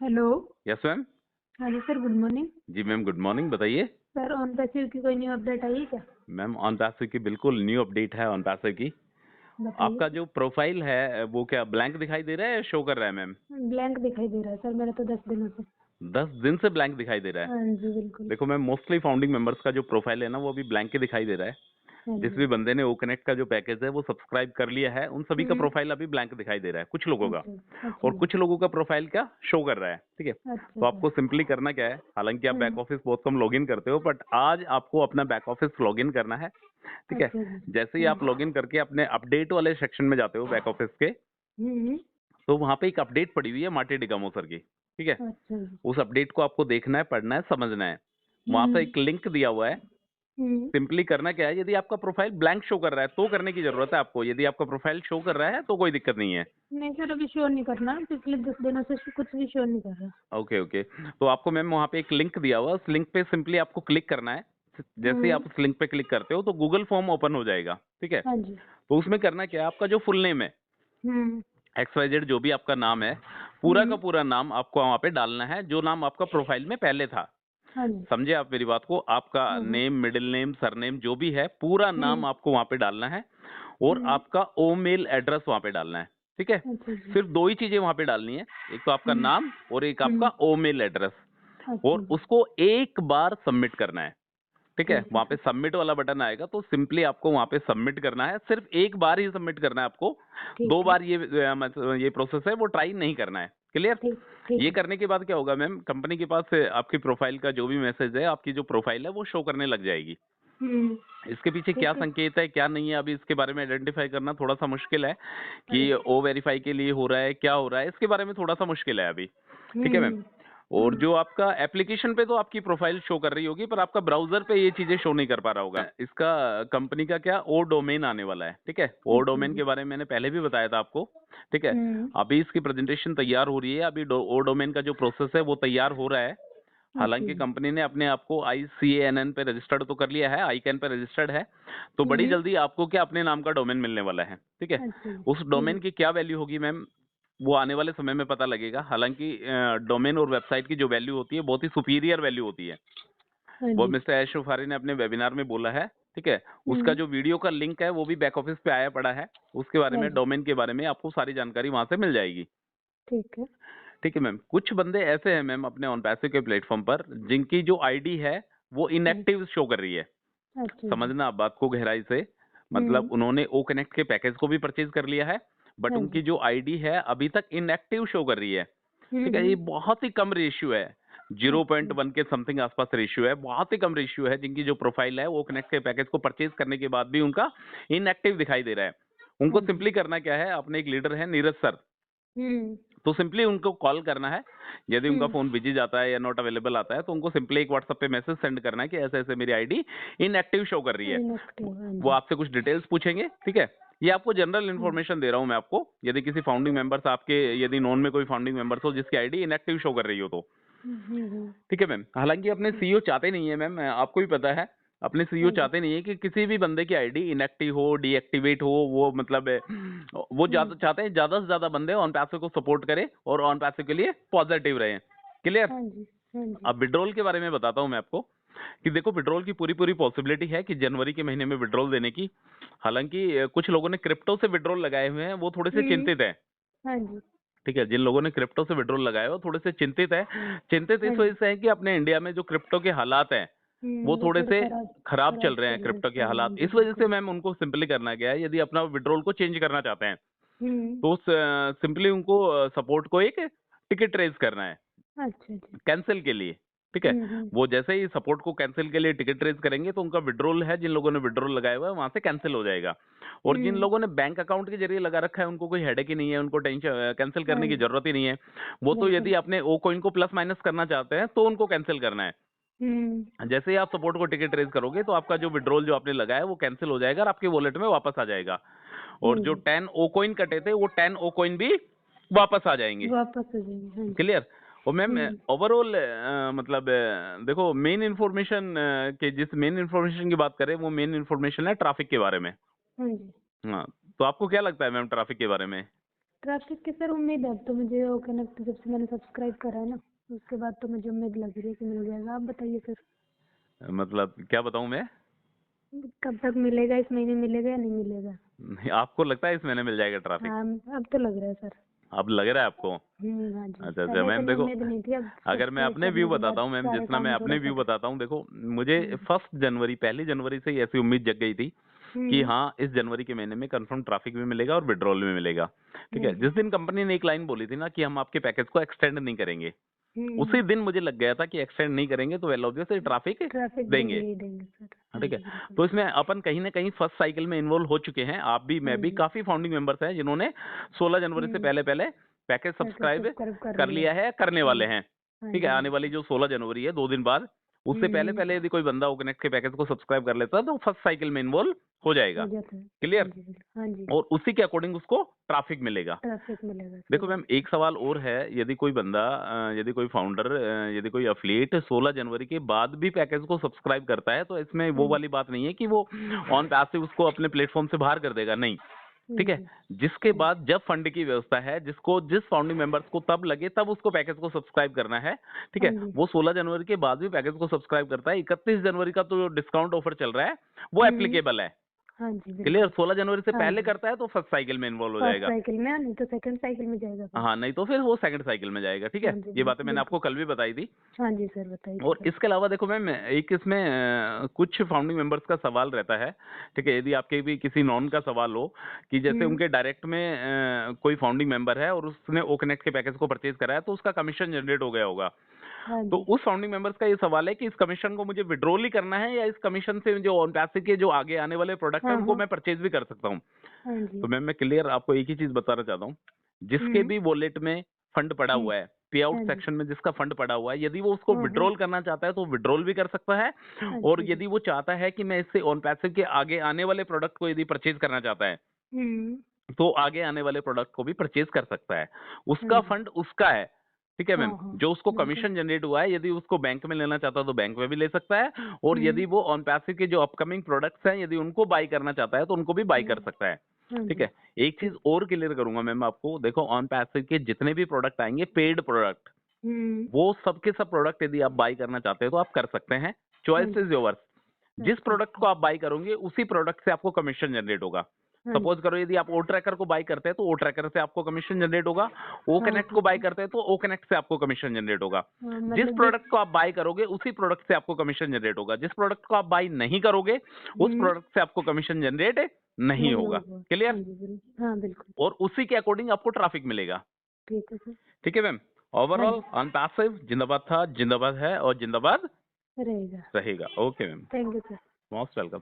Hello. Yes ma'am. हाँ जी sir, good morning. जी ma'am, good morning, बताइए। Sir, on passive की कोई न्यू अपडेट आई है क्या? मैम ऑन पैसिव की बिल्कुल न्यू अपडेट है ऑन पैसिव की। बताइए। आपका जो प्रोफाइल है वो क्या ब्लैंक दिखाई दे रहा है या शो कर रहा है मैम? ब्लैंक दिखाई दे रहा है सर, मेरा तो 10 दिनों से। 10 दिन से ब्लैंक दिखाई दे रहा है। हाँ जी, बिल्कुल। देखो मैम, मोस्टली फाउंडिंग मेंबर्स का जो प्रोफाइल है ना वो अभी ब्लैंक ही दिखाई दे रहा है। हाँ जिस जी। भी बंदे ने ओ कनेक्ट का जो पैकेज है वो सब्सक्राइब कर लिया है उन सभी का हम्म। प्रोफाइल अभी ब्लैंक दिखाई दे रहा है, कुछ लोगों का। अच्छा। अच्छा और जी। कुछ लोगों का प्रोफाइल क्या शो कर रहा है, ठीक है। अच्छा तो जी। आपको सिंपली करना क्या है, हालांकि आप बैक हम्म। ऑफिस बहुत कम लॉगिन करते हो, बट आज आपको अपना बैक ऑफिस लॉगिन करना है, ठीक है। अच्छा जी। जैसे ही आप लॉगिन करके अपने अपडेट वाले सेक्शन में जाते हो बैक ऑफिस के, हम्म। तो वहां पे एक अपडेट पड़ी हुई है मार्टी डिगामो सर की, ठीक है। अच्छा जी। उस अपडेट को आपको देखना है, पढ़ना है, समझना है। वहां पे हम्म। एक लिंक दिया हुआ है। हम्म। सिंपली करना क्या है, यदि आपका प्रोफाइल ब्लैंक शो कर रहा है तो करने की जरूरत है आपको। यदि आपका प्रोफाइल शो कर रहा है तो कोई दिक्कत नहीं है। नहीं सर, अभी शो नहीं करना, पिछले 10 दिनों से कुछ भी शो नहीं कर रहा। Okay okay. तो आपको मैम वहाँ पे एक लिंक दिया हुआ है, उस लिंक पे सिंपली आपको क्लिक करना है। जैसे ही हम्म। आप उस लिंक पे क्लिक करते हो तो गूगल फॉर्म ओपन हो जाएगा, ठीक है। हाँ जी। तो उसमें करना क्या है, आपका जो फुल नेम है, हम्म। XYZ जो भी आपका नाम है, पूरा का हम्म। पूरा नाम आपको वहाँ पे डालना है, जो नाम आपका प्रोफाइल में पहले था। हाँ जी। समझे आप मेरी बात को? आपका हाँ हाँ। नेम, मिडिल नेम, सरनेम जो भी है, पूरा हम्म। नाम आपको वहाँ पे डालना है। और हम्म। आपका ईमेल एड्रेस वहाँ पे डालना है, ठीक है। अच्छा जी। सिर्फ दो ही चीजें वहाँ पे डालनी है, एक तो आपका हम्म। नाम और एक हम्म। आपका ईमेल एड्रेस। अच्छा और जी। उसको एक बार सबमिट करना है, ठीक है। ठीक है वहां पे सर। सबमिट वाला बटन आएगा, तो सिंपली आपको वहां पे सबमिट करना है। सिर्फ एक बार ही सबमिट करना है आपको। दो ठीक है। बार ये प्रोसेस है वो ट्राई नहीं करना है, क्लियर। ठीक ठीक ये है। करने के बाद क्या होगा मैम, कंपनी के पास से आपकी प्रोफाइल का जो भी मैसेज है, आपकी जो प्रोफाइल है वो शो करने लग जाएगी। हम्म। इसके पीछे क्या ठीक है। संकेत है क्या नहीं है, अभी इसके बारे में आइडेंटिफाई करना थोड़ा सा मुश्किल है हाँ कि जी। ओ वेरीफाई के लिए हो रहा है क्या हो रहा है, इसके बारे में थोड़ा सा मुश्किल है अभी, ठीक है मैम। हम्म। और हम्म। जो आपका एप्लीकेशन पे तो आपकी प्रोफाइल शो कर रही होगी, पर आपका ब्राउजर पे ये चीजें शो नहीं कर पा रहा होगा। इसका कंपनी का क्या ओ डोमेन आने वाला है, ठीक है। ओ अच्छा डोमेन जी। के बारे में मैंने पहले भी बताया था आपको, ठीक है। हम्म। अभी इसकी प्रेजेंटेशन तैयार हो रही है, अभी ओ डोमेन का जो प्रोसेस है वो तैयार हो रहा है। अच्छा हालांकि जी। कंपनी ने अपने आप को ICANN पे रजिस्टर्ड तो कर लिया है, आईकैन पे रजिस्टर्ड है। तो बड़ी हम्म। जल्दी आपको क्या अपने नाम का डोमेन मिलने वाला है, ठीक है। अच्छा जी। उस ठीक है। डोमेन की क्या वैल्यू होगी मैम, वो आने वाले समय में पता लगेगा। हालांकि डोमेन और वेबसाइट की जो वैल्यू होती है बहुत ही सुपीरियर वैल्यू होती है। हाँ वो जी। मिस्टर ऐशुफारी ने अपने वेबिनार में बोला है, ठीक है। उसका हम्म। जो वीडियो का लिंक है वो भी बैक ऑफिस पे आया पड़ा है। उसके बारे हाँ में, जी। डोमेन के बारे में आपको सारी जानकारी वहां से मिल जाएगी, ठीक है। ठीक है मैम। कुछ बंदे ऐसे हैं मैम अपने ऑन पैसे के प्लेटफॉर्म पर जिनकी जो आईडी है वो हम्म। इनएक्टिव शो कर रही है। अच्छा जी। समझना आप बात को गहराई से। मतलब हम्म। उन्होंने ओ कनेक्ट के पैकेज को भी परचेज कर लिया है, बट हाँ उनकी जी। जो आईडी है अभी तक इनएक्टिव शो कर रही है, ठीक है। ये हम्म। बहुत ही कम रेशियो है, जीरो अच्छा। पॉइंट वन के समथिंग आसपास रेशियो है। बहुत ही कम रेशियो है जिनकी जो प्रोफाइल है वो कनेक्ट के पैकेज को परचेज करने के बाद भी उनका इनएक्टिव दिखाई दे रहा है। उनको हाँ जी। सिंपली करना क्या है, अपने एक लीडर है नीरज सर, हम्म। तो सिंपली उनको कॉल करना है। यदि उनका हम्म। फोन बिजी जाता है या नॉट अवेलेबल आता है तो उनको सिंपली एक व्हाट्सएप पे मैसेज सेंड करना है कि ऐसे ऐसे मेरी आईडी इनएक्टिव शो कर रही है। इनएक्टिव, हाँ वो जी। आपसे कुछ डिटेल्स पूछेंगे, ठीक है। ये आपको जनरल हम्म। इन्फॉर्मेशन दे रहा हूं मैं आपको। यदि किसी फाउंडिंग मेंबर्स आपके, यदि नॉन में कोई फाउंडिंग मेंबर्स हो जिसकी आईडी इनएक्टिव शो कर रही हो तो, ठीक है मैम। हालांकि अपने हम्म। सीईओ चाहते नहीं है मैम, आपको भी पता है, अपने सीईओ हाँ जी। चाहते नहीं है कि किसी भी बंदे की आईडी इनएक्टिव हो, डीएक्टिवेट हो। वो मतलब वो हम्म। ज्यादा चाहते हैं ज्यादा से ज्यादा बंदे ऑन पैसे को सपोर्ट करें और ऑन पैसे के लिए पॉजिटिव रहे, क्लियर। हाँ जी। हाँ जी। अब विड्रॉल के बारे में बताता हूं मैं आपको कि देखो, विड्रॉल की पूरी पूरी पॉसिबिलिटी है कि जनवरी के महीने में विड्रॉल देने की। हालांकि कुछ लोगों ने क्रिप्टो से विड्रॉल लगाए हुए हैं, वो थोड़े से हम्म। चिंतित है, हाँ जी। ठीक है। जिन लोगों ने क्रिप्टो से विड्रॉल लगाया वो थोड़े से चिंतित है। चिंतित हाँ इस जी। वजह से है कि अपने इंडिया में जो क्रिप्टो के हालात हैं वो वो थोड़े थोड़े से खराब खराब खराब चल रहे हैं, चल रहे क्रिप्टो के हैं, हाँ हालात। जी, इस वजह से बिल्कुल। मैम उनको सिंपली करना क्या है, यदि अपना विड्रॉल को चेंज करना चाहते हैं हम्म। तो सिंपली उनको सपोर्ट को एक टिकट रेज करना है अच्छा जी। कैंसिल के लिए, ठीक है। हम्म। वो जैसे ही सपोर्ट को कैंसिल के लिए टिकट रेज करेंगे तो उनका विड्रॉल है, जिन लोगों ने विड्रॉल लगाया हुआ है वहां से कैंसिल हो जाएगा। और जिन हम्म। लोगों ने बैंक अकाउंट के जरिए लगा रखा है उनको कोई हेडेक ही नहीं है, उनको टेंशन कैंसिल हाँ करने की जी, जरूरत ही नहीं है। वो तो बिल्कुल। यदि अपने ओ कॉइन को प्लस माइनस करना चाहते हैं तो उनको कैंसिल करना है। हम्म। जैसे ही आप सपोर्ट को टिकट रेज करोगे तो आपका जो विड्रॉल जो आपने लगाया है वो कैंसिल हो जाएगा और आपके वॉलेट में वापस आ जाएगा। हाँ और जो जी। 10 ओ कॉइन कटे थे वो 10 ओ कॉइन भी वापस आ जाएंगे, वापस आ जाएंगे, हाँ जी। क्लियर। और मैम हम्म। ओवरऑल मतलब देखो, मेन इंफॉर्मेशन के जिस मेन इंफॉर्मेशन की बात करें वो मेन इंफॉर्मेशन है ट्रैफिक के बारे में। हाँ जी। हाँ, तो आपको क्या लगता है मैम ट्रैफिक के बारे में? ट्रैफिक की सर उम्मीद है, अब तो मुझे वो कनेक्ट जब से मैंने सब्सक्राइब करा है ना, उसके बाद तो मुझे उम्मीद लग रही है कि मिल जाएगा। आप बताइए सर, मतलब क्या बताऊं मैं? कब तक मिलेगा? इस महीने मिलेगा या नहीं मिलेगा? नहीं, आपको लगता है इस महीने मिल जाएगा ट्रैफिक? हाँ, अब तो लग रहा है सर। अब लग रहा है आपको? हाँ जी, अच्छा अच्छा पहले मैम, इतनी देखो उम्मीद नहीं थी, अब अगर मैं सब्सक्राइब अपने व्यू करने के बताता बाद हूँ मैम, सारे जितना मैं काम अपने थोड़ा व्यू सेट। बताता हूँ, देखो मुझे 1 जनवरी 1 जनवरी से ही ऐसी उम्मीद जग गई थी कि हम्म। हाँ इस जनवरी के महीने में कंफर्म ट्रैफिक भी मिलेगा और विड्रॉल भी मिलेगा। ठीक हाँ है, जी। जिस दिन कंपनी ने एक लाइन बोली थी ना कि हम आपके पैकेज को एक्सटेंड नहीं करेंगे, हम्म। उसी दिन मुझे लग गया था कि एक्सटेंड नहीं करेंगे तो वेल ऑब्वियसली ट्रैफिक ट्रैफिक देंगे। देंगे ही देंगे सर। हाँ ठीक है, जी बिल्कुल। तो इसमें अपन कहीं ना कहीं फर्स्ट साइकिल में इन्वॉल्व हो चुके हैं, आप भी हाँ मैं भी, जी। काफी फाउंडिंग मेंबर्स हैं जिन्होंने 16 जनवरी से हम्म। पहले पहले पैकेज पैकेज सब्सक्राइब सब्सक्राइब कर कर लिया। लिया है, करने हाँ वाले जी। हैं। हाँ ठीक है, जी आने वाली बिल्कुल। जो 16 जनवरी है 2 दिन बाद, उससे पहले हम्म। पहले यदि कोई बंदा ओकनेक्ट के पैकेज को सब्सक्राइब कर लेता है तो फर्स्ट साइकिल में इन्वॉल्व हो जाएगा। हो जाता है। हाँ क्लियर? जी बिल्कुल। हाँ जी। और उसी के अकॉर्डिंग उसको ट्रैफिक मिलेगा। ट्रैफिक मिलेगा, सही देखो बात मैम, है। एक सवाल और है, यदि कोई बंदा यदि कोई फाउंडर यदि कोई एफिलिएट 16 जनवरी के बाद भी पैकेज को सब्सक्राइब करता है तो इसमें वो हम्म। वाली बात नहीं है कि वो ऑन पैसिव उसको अपने प्लेटफॉर्म से बाहर कर देगा, नहीं। ठीक है, जी। जिसके हाँ जी। बाद जब फंड की व्यवस्था है, जिसको जिस फाउंडिंग मेंबर्स को तब लगे तब उसको पैकेज को सब्सक्राइब करना है। ठीक हाँ है, जी। वो 16 जनवरी के बाद भी पैकेज को सब्सक्राइब करता है, 31 जनवरी का तो डिस्काउंट ऑफर चल रहा है वो हम्म। एप्लीकेबल है। हाँ जी क्लियर? बिल्कुल। 16 जनवरी से हाँ पहले जी। करता है तो फर्स्ट साइकिल में इन्वॉल्व हो फर्स्ट जाएगा। साइकिल में, नहीं तो सेकंड साइकिल में जाएगा फिर। हाँ, नहीं तो फिर वो सेकंड साइकिल में जाएगा। ठीक है, हाँ जी ये बातें मैंने बिल्कुल। आपको कल भी बताई थी। हाँ जी सर, बताइए और कल। इसके अलावा देखो मैम, एक इसमें कुछ फाउंडिंग मेंबर्स का सवाल रहता है। ठीक है, यदि आपके भी किसी नॉन का सवाल हो कि जैसे हम्म। उनके डायरेक्ट में कोई फाउंडिंग मेंबर है और उसने ओकनेक्ट के पैकेज को परचेज करा है तो उसका कमीशन जनरेट हो गया होगा। हाँ तो जी। उस फाउंडिंग मेंबर्स का ये सवाल है कि इस कमीशन को मुझे विड्रॉल ही करना है या इस कमीशन से जो ऑन पैसे के जो आगे आने वाले प्रोडक्ट है हाँ उनको हाँ। मैं परचेज भी कर सकता हूँ। हाँ जी। तो मैम मैं क्लियर आपको एक ही चीज बताना चाहता हूँ, जिसके हम्म। भी वॉलेट में फंड पड़ा हम्म। हुआ है, पे आउट हाँ जी। सेक्शन में जिसका फंड पड़ा हुआ है, यदि वो उसको हाँ हाँ। विड्रॉल करना चाहता है तो विड्रॉल भी कर सकता है। और अच्छा जी। यदि वो चाहता है कि मैं इससे ऑन पैसिव के आगे आने वाले प्रोडक्ट को यदि परचेज करना चाहता है हम्म। तो आगे आने वाले प्रोडक्ट को भी परचेज कर सकता है। हाँ उसका जी। फंड उसका है। ठीक है हाँ मैम, हाँ जो उसको बिल्कुल। कमीशन जनरेट हुआ है, यदि उसको बैंक में लेना चाहता है तो बैंक में भी ले सकता है। और हम्म। यदि वो ऑन पैसिव के जो अपकमिंग प्रोडक्ट्स हैं यदि उनको बाई करना चाहता है तो उनको भी बाई कर हम्म। सकता है। हाँ ठीक जी। है, एक चीज ठीक। और क्लियर करूंगा मैम आपको, देखो ऑन पैसिव के जितने भी प्रोडक्ट आएंगे पेड प्रोडक्ट, हम्म। वो सब के सब प्रोडक्ट यदि आप बाई करना चाहते हो तो आप कर सकते हैं। हाँ चॉइस जी। Is yours. जिस अच्छा प्रोडक्ट अच्छा। को आप बाई करोगे उसी प्रोडक्ट से आपको कमीशन जनरेट होगा। हाँ जी। सपोज करो यदि आप ओ ट्रैकर को बाई करते हैं तो ओ ट्रैकर से आपको कमीशन जनरेट होगा। ओ हाँ कनेक्ट को ठीक बाई है। करते हैं तो ओ कनेक्ट से आपको कमीशन जनरेट होगा। हाँ जिस मतलब जिस। प्रोडक्ट को आप बाई करोगे उसी प्रोडक्ट से आपको कमीशन जनरेट होगा। जिस प्रोडक्ट को आप बाई नहीं करोगे उस हम्म। प्रोडक्ट से आपको कमीशन जनरेट नहीं नहीं होगा। होगा। हाँ क्लियर? जी बिल्कुल। हाँ बिल्कुल। और उसी के अकॉर्डिंग आपको ट्रैफिक मिलेगा। ठीक है सर। ठीक है मैम, हाँ ओवरऑल जी। ऑन पैसिव जिंदाबाद था, जिंदाबाद है और जिंदाबाद रहेगा। रहेगा। Okay ma'am, thank you sir. Most welcome.